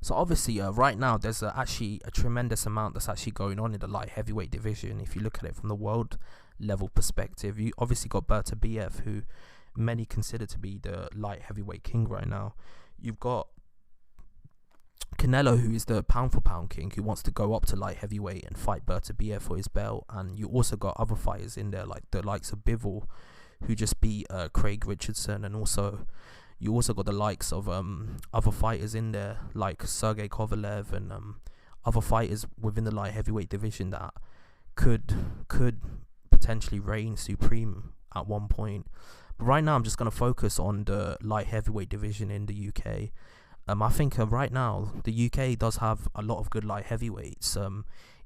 So obviously, right now there's actually a tremendous amount that's actually going on in the light heavyweight division. If you look at it from the world level perspective, you obviously got Beterbiev, who many consider to be the light heavyweight king right now. You've got Canelo, who is the pound for pound king, who wants to go up to light heavyweight and fight Beterbiev for his belt. And you also got other fighters in there, like the likes of Bivol, who just beat Craig Richardson, and also you also got the likes of other fighters in there like Sergey Kovalev and other fighters within the light heavyweight division that could potentially reign supreme at one point. But right now I'm just going to focus on the light heavyweight division in the UK. I think right now the UK does have a lot of good light heavyweights.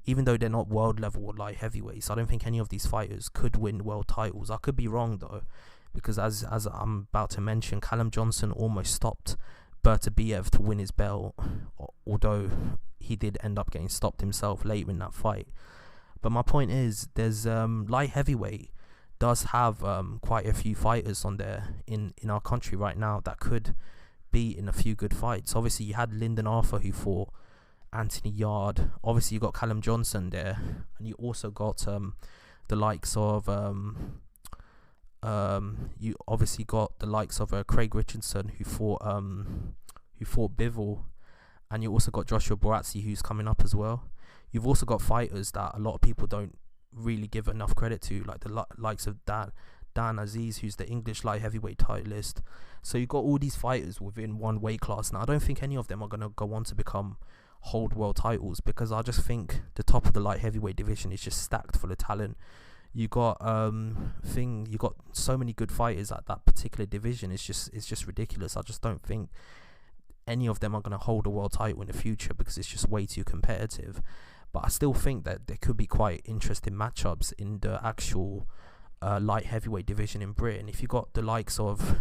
Even though they're not world level light heavyweights, I don't think any of these fighters could win world titles. I could be wrong though, because as I'm about to mention, Callum Johnson almost stopped Beterbiev to win his belt, although he did end up getting stopped himself later in that fight. But my point is, there's light heavyweight does have quite a few fighters on there in our country right now that could be in a few good fights. Obviously you had Lyndon Arthur, who fought Anthony Yard. Obviously you got Callum Johnson there, and you also got the likes of you obviously got the likes of Craig Richardson, who fought Bivol, and you also got Joshua Buatsi, who's coming up as well. You've also got fighters that a lot of people don't really give enough credit to, like the likes of Dan Aziz, who's the English light heavyweight titleist. So you've got all these fighters within one weight class. Now I don't think any of them are going to go on to hold world titles, because I just think the top of the light heavyweight division is just stacked full of talent. You got you got so many good fighters at that particular division. It's just ridiculous. I just don't think any of them are going to hold a world title in the future, because it's just way too competitive. But I still think that there could be quite interesting matchups in the actual light heavyweight division in Britain. If you got the likes of,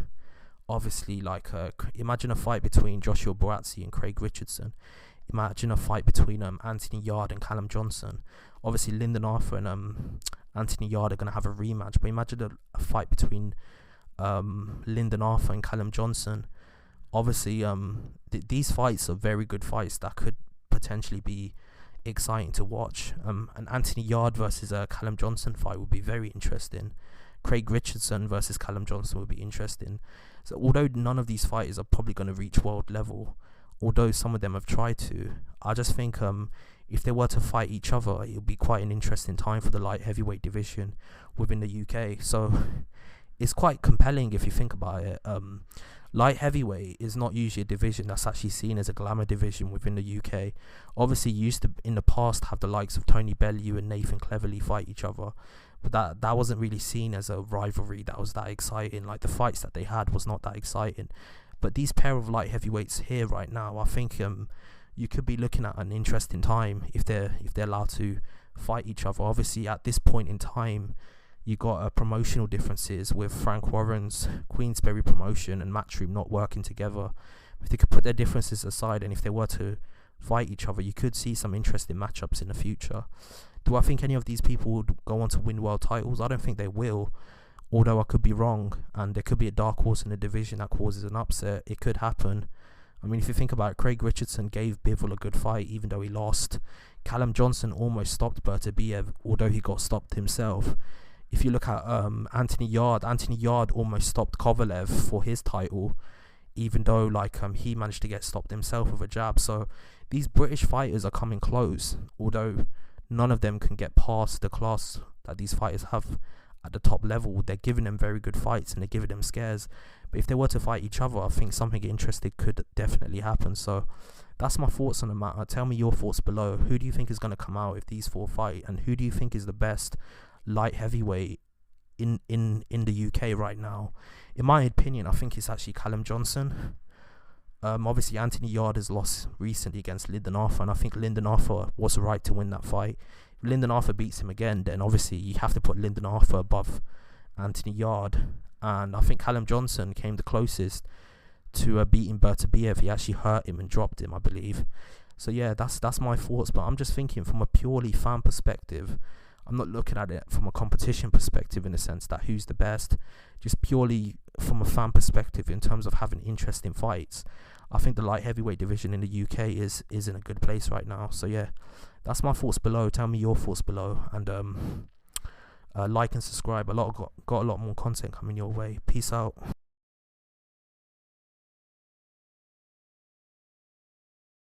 obviously, like imagine a fight between Joshua Buatsi and Craig Richardson. Imagine a fight between Anthony Yard and Callum Johnson. Obviously Lyndon Arthur and Anthony Yard are going to have a rematch, but imagine a fight between Lyndon Arthur and Callum Johnson. Obviously these fights are very good fights that could potentially be exciting to watch. An Anthony Yard versus a Callum Johnson fight would be very interesting. Craig Richardson versus Callum Johnson would be interesting. So although none of these fighters are probably going to reach world level, although some of them have tried to, I just think if they were to fight each other, it would be quite an interesting time for the light heavyweight division within the UK. So it's quite compelling if you think about it. Light heavyweight is not usually a division that's actually seen as a glamour division within the UK. Obviously, used to in the past have the likes of Tony Bellew and Nathan Cleverly fight each other, but that wasn't really seen as a rivalry that was that exciting. Like the fights that they had was not that exciting. But these pair of light heavyweights here right now, I think you could be looking at an interesting time if they're allowed to fight each other. Obviously, at this point in time, you got promotional differences with Frank Warren's Queensberry promotion and Matchroom not working together. If they could put their differences aside, and if they were to fight each other, you could see some interesting matchups in the future. Do I think any of these people would go on to win world titles? I don't think they will. Although I could be wrong, and there could be a dark horse in the division that causes an upset. It could happen. I mean, if you think about it, Craig Richardson gave Bivol a good fight, even though he lost. Callum Johnson almost stopped Beterbiev, although he got stopped himself. If you look at Anthony Yard almost stopped Kovalev for his title, even though he managed to get stopped himself with a jab. So these British fighters are coming close, although none of them can get past the class that these fighters have at the top level. They're giving them very good fights and they're giving them scares. But if they were to fight each other, I think something interesting could definitely happen. So that's my thoughts on the matter. Tell me your thoughts below. Who do you think is going to come out if these four fight, and who do you think is the best light heavyweight in the UK right now? In my opinion, I think it's actually Callum Johnson. Obviously Anthony Yard has lost recently against Lyndon Arthur, and I think Lyndon Arthur was right to win that fight. If Lyndon Arthur beats him again, then obviously you have to put Lyndon Arthur above Anthony Yard. And I think Callum Johnson came the closest to beating Beterbiev. He actually hurt him and dropped him, I believe. So yeah, that's my thoughts. But I'm just thinking from a purely fan perspective. I'm not looking at it from a competition perspective in the sense that who's the best. Just purely from a fan perspective in terms of having interesting fights. I think the light heavyweight division in the UK is in a good place right now. So yeah, that's my thoughts below. Tell me your thoughts below, and like and subscribe. Got a lot more content coming your way. Peace out.